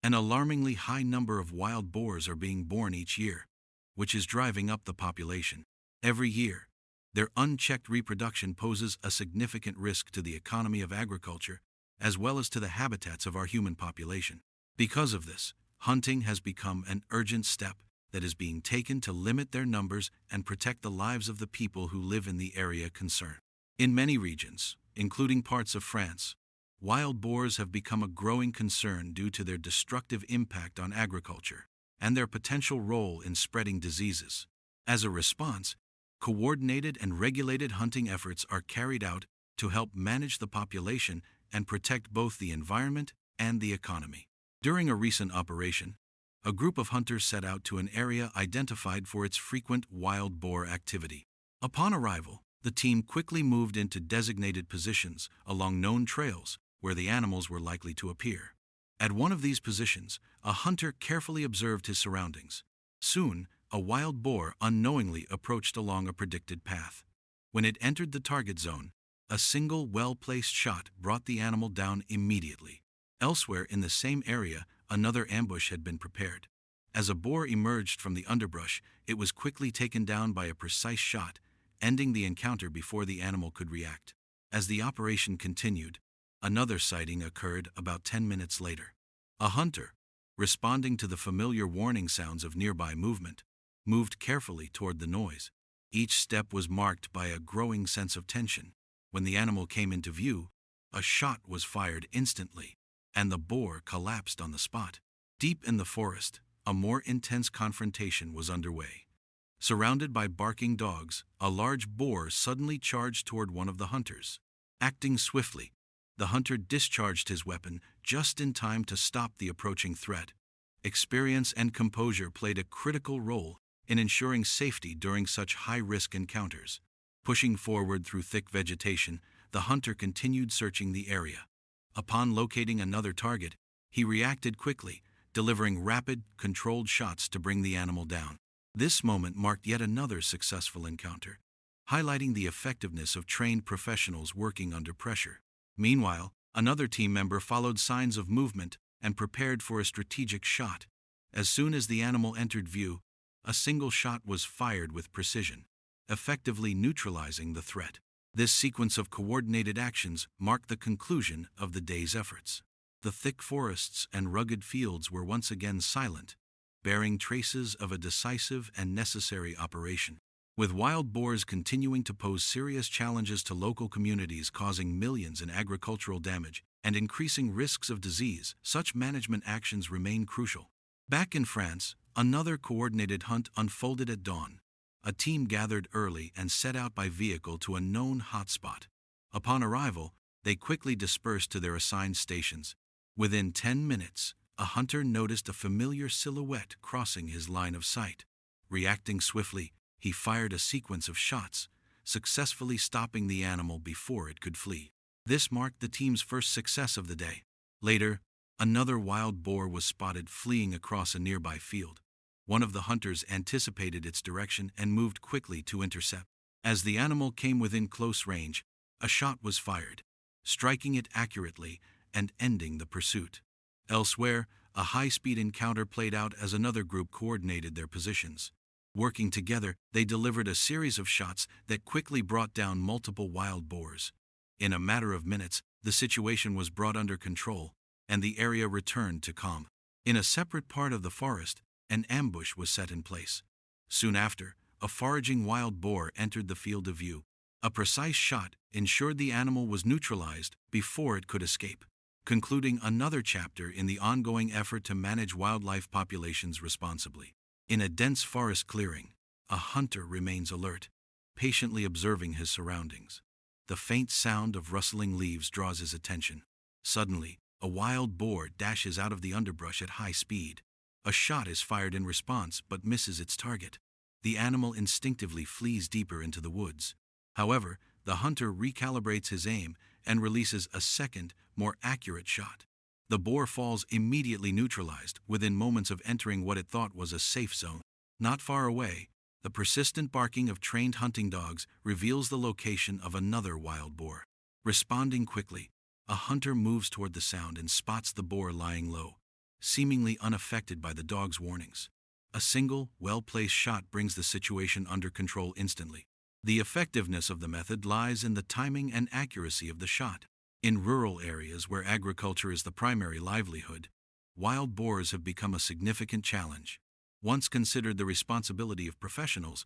An alarmingly high number of wild boars are being born each year, which is driving up the population. Every year, their unchecked reproduction poses a significant risk to the economy of agriculture, as well as to the habitats of our human population. Because of this, hunting has become an urgent step that is being taken to limit their numbers and protect the lives of the people who live in the area concerned. In many regions, including parts of France, wild boars have become a growing concern due to their destructive impact on agriculture and their potential role in spreading diseases. As a response, coordinated and regulated hunting efforts are carried out to help manage the population and protect both the environment and the economy. During a recent operation, a group of hunters set out to an area identified for its frequent wild boar activity. Upon arrival, the team quickly moved into designated positions along known trails where the animals were likely to appear. At one of these positions, a hunter carefully observed his surroundings. Soon, a wild boar unknowingly approached along a predicted path. When it entered the target zone, a single well-placed shot brought the animal down immediately. Elsewhere in the same area, another ambush had been prepared. As a boar emerged from the underbrush, it was quickly taken down by a precise shot, ending the encounter before the animal could react. As the operation continued, another sighting occurred about 10 minutes later. A hunter, responding to the familiar warning sounds of nearby movement, moved carefully toward the noise. Each step was marked by a growing sense of tension. When the animal came into view, a shot was fired instantly, and the boar collapsed on the spot. Deep in the forest, a more intense confrontation was underway. Surrounded by barking dogs, a large boar suddenly charged toward one of the hunters. Acting swiftly, the hunter discharged his weapon just in time to stop the approaching threat. Experience and composure played a critical role in ensuring safety during such high-risk encounters. Pushing forward through thick vegetation, the hunter continued searching the area. Upon locating another target, he reacted quickly, delivering rapid, controlled shots to bring the animal down. This moment marked yet another successful encounter, highlighting the effectiveness of trained professionals working under pressure. Meanwhile, another team member followed signs of movement and prepared for a strategic shot. As soon as the animal entered view, a single shot was fired with precision, effectively neutralizing the threat. This sequence of coordinated actions marked the conclusion of the day's efforts. The thick forests and rugged fields were once again silent, bearing traces of a decisive and necessary operation. With wild boars continuing to pose serious challenges to local communities, causing millions in agricultural damage and increasing risks of disease, such management actions remain crucial. Back in France, another coordinated hunt unfolded at dawn. A team gathered early and set out by vehicle to a known hotspot. Upon arrival, they quickly dispersed to their assigned stations. Within 10 minutes, a hunter noticed a familiar silhouette crossing his line of sight. Reacting swiftly, he fired a sequence of shots, successfully stopping the animal before it could flee. This marked the team's first success of the day. Later, another wild boar was spotted fleeing across a nearby field. One of the hunters anticipated its direction and moved quickly to intercept. As the animal came within close range, a shot was fired, striking it accurately and ending the pursuit. Elsewhere, a high-speed encounter played out as another group coordinated their positions. Working together, they delivered a series of shots that quickly brought down multiple wild boars. In a matter of minutes, the situation was brought under control, and the area returned to calm. In a separate part of the forest, an ambush was set in place. Soon after, a foraging wild boar entered the field of view. A precise shot ensured the animal was neutralized before it could escape, concluding another chapter in the ongoing effort to manage wildlife populations responsibly. In a dense forest clearing, a hunter remains alert, patiently observing his surroundings. The faint sound of rustling leaves draws his attention. Suddenly, a wild boar dashes out of the underbrush at high speed. A shot is fired in response but misses its target. The animal instinctively flees deeper into the woods. However, the hunter recalibrates his aim and releases a second, more accurate shot. The boar falls immediately neutralized within moments of entering what it thought was a safe zone. Not far away, the persistent barking of trained hunting dogs reveals the location of another wild boar. Responding quickly, a hunter moves toward the sound and spots the boar lying low. seemingly unaffected by the dog's warnings. A single, well-placed shot brings the situation under control instantly. The effectiveness of the method lies in the timing and accuracy of the shot. In rural areas where agriculture is the primary livelihood, wild boars have become a significant challenge. Once considered the responsibility of professionals,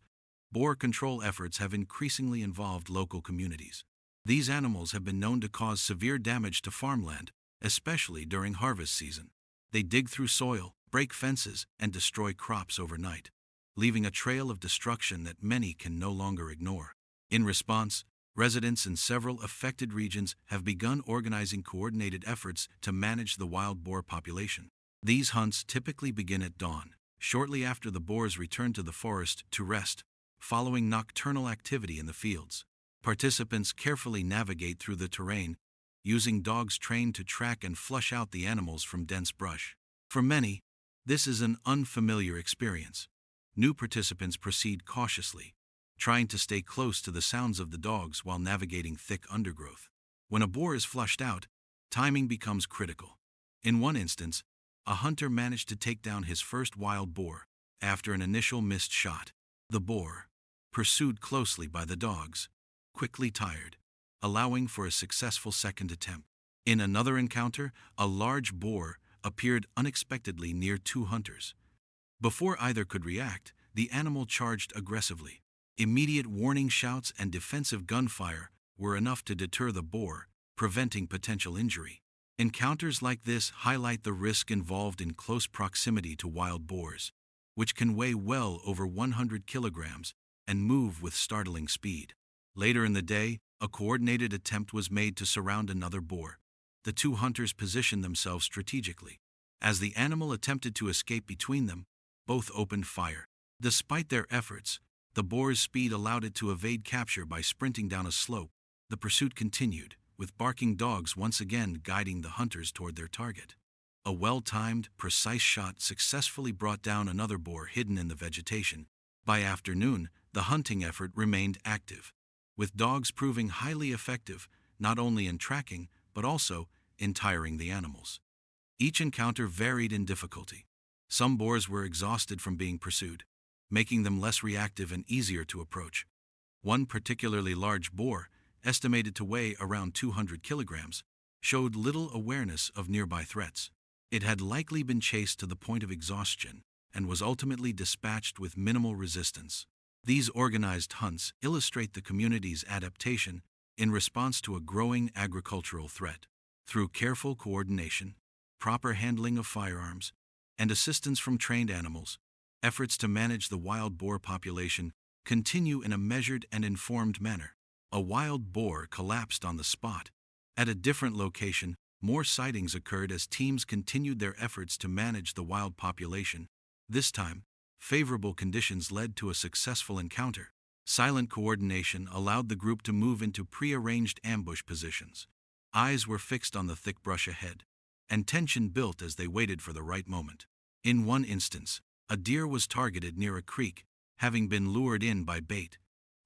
boar control efforts have increasingly involved local communities. These animals have been known to cause severe damage to farmland, especially during harvest season. They dig through soil, break fences, and destroy crops overnight, leaving a trail of destruction that many can no longer ignore. In response, residents in several affected regions have begun organizing coordinated efforts to manage the wild boar population. These hunts typically begin at dawn, shortly after the boars return to the forest to rest, following nocturnal activity in the fields. Participants carefully navigate through the terrain, using dogs trained to track and flush out the animals from dense brush. For many, this is an unfamiliar experience. New participants proceed cautiously, trying to stay close to the sounds of the dogs while navigating thick undergrowth. When a boar is flushed out, timing becomes critical. In one instance, a hunter managed to take down his first wild boar after an initial missed shot. The boar, pursued closely by the dogs, quickly tired, allowing for a successful second attempt. In another encounter, a large boar appeared unexpectedly near two hunters. Before either could react, the animal charged aggressively. Immediate warning shouts and defensive gunfire were enough to deter the boar, preventing potential injury. Encounters like this highlight the risk involved in close proximity to wild boars, which can weigh well over 100 kilograms and move with startling speed. Later in the day, a coordinated attempt was made to surround another boar. The two hunters positioned themselves strategically. As the animal attempted to escape between them, both opened fire. Despite their efforts, the boar's speed allowed it to evade capture by sprinting down a slope. The pursuit continued, with barking dogs once again guiding the hunters toward their target. A well-timed, precise shot successfully brought down another boar hidden in the vegetation. By afternoon, the hunting effort remained active, with dogs proving highly effective not only in tracking but also in tiring the animals. Each encounter varied in difficulty. Some boars were exhausted from being pursued, making them less reactive and easier to approach. One particularly large boar, estimated to weigh around 200 kilograms, showed little awareness of nearby threats. It had likely been chased to the point of exhaustion and was ultimately dispatched with minimal resistance. These organized hunts illustrate the community's adaptation in response to a growing agricultural threat. Through careful coordination, proper handling of firearms, and assistance from trained animals, efforts to manage the wild boar population continue in a measured and informed manner. A wild boar collapsed on the spot. At a different location, more sightings occurred as teams continued their efforts to manage the wild population. This time, favorable conditions led to a successful encounter. Silent coordination allowed the group to move into pre-arranged ambush positions. Eyes were fixed on the thick brush ahead, and tension built as they waited for the right moment. In one instance, a deer was targeted near a creek, having been lured in by bait.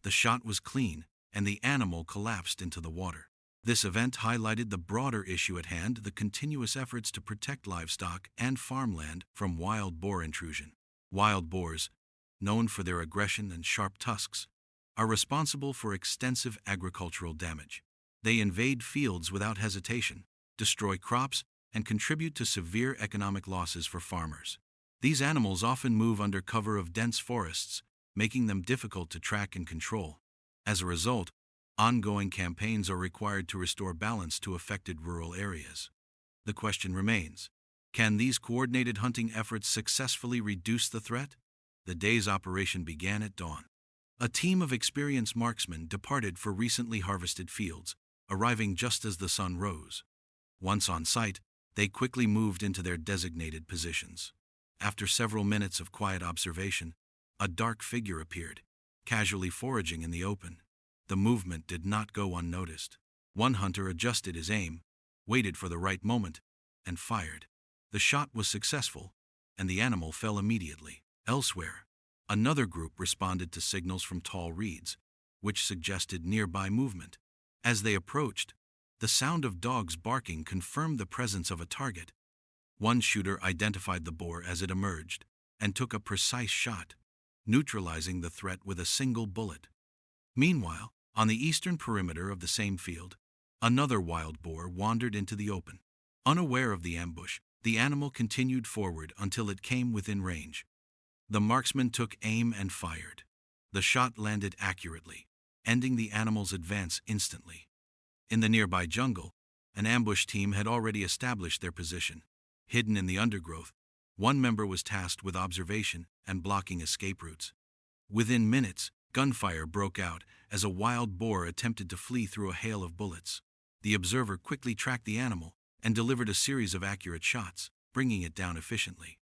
The shot was clean, and the animal collapsed into the water. This event highlighted the broader issue at hand: the continuous efforts to protect livestock and farmland from wild boar intrusion. Wild boars, known for their aggression and sharp tusks, are responsible for extensive agricultural damage. They invade fields without hesitation, destroy crops, and contribute to severe economic losses for farmers. These animals often move under cover of dense forests, making them difficult to track and control. As a result, ongoing campaigns are required to restore balance to affected rural areas. The question remains: can these coordinated hunting efforts successfully reduce the threat? The day's operation began at dawn. A team of experienced marksmen departed for recently harvested fields, arriving just as the sun rose. Once on site, they quickly moved into their designated positions. After several minutes of quiet observation, a dark figure appeared, casually foraging in the open. The movement did not go unnoticed. One hunter adjusted his aim, waited for the right moment, and fired. The shot was successful, and the animal fell immediately. Elsewhere, another group responded to signals from tall reeds, which suggested nearby movement. As they approached, the sound of dogs barking confirmed the presence of a target. One shooter identified the boar as it emerged and took a precise shot, neutralizing the threat with a single bullet. Meanwhile, on the eastern perimeter of the same field, another wild boar wandered into the open. Unaware of the ambush, the animal continued forward until it came within range. The marksman took aim and fired. The shot landed accurately, ending the animal's advance instantly. In the nearby jungle, an ambush team had already established their position. Hidden in the undergrowth, one member was tasked with observation and blocking escape routes. Within minutes, gunfire broke out as a wild boar attempted to flee through a hail of bullets. The observer quickly tracked the animal and delivered a series of accurate shots, bringing it down efficiently.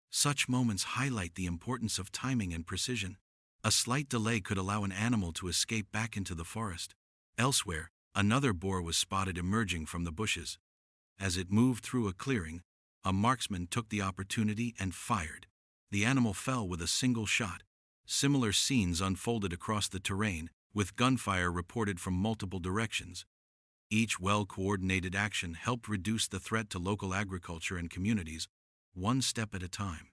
Such moments highlight the importance of timing and precision. A slight delay could allow an animal to escape back into the forest. Elsewhere, another boar was spotted emerging from the bushes. As it moved through a clearing, a marksman took the opportunity and fired. The animal fell with a single shot. Similar scenes unfolded across the terrain, with gunfire reported from multiple directions. Each well-coordinated action helped reduce the threat to local agriculture and communities, one step at a time.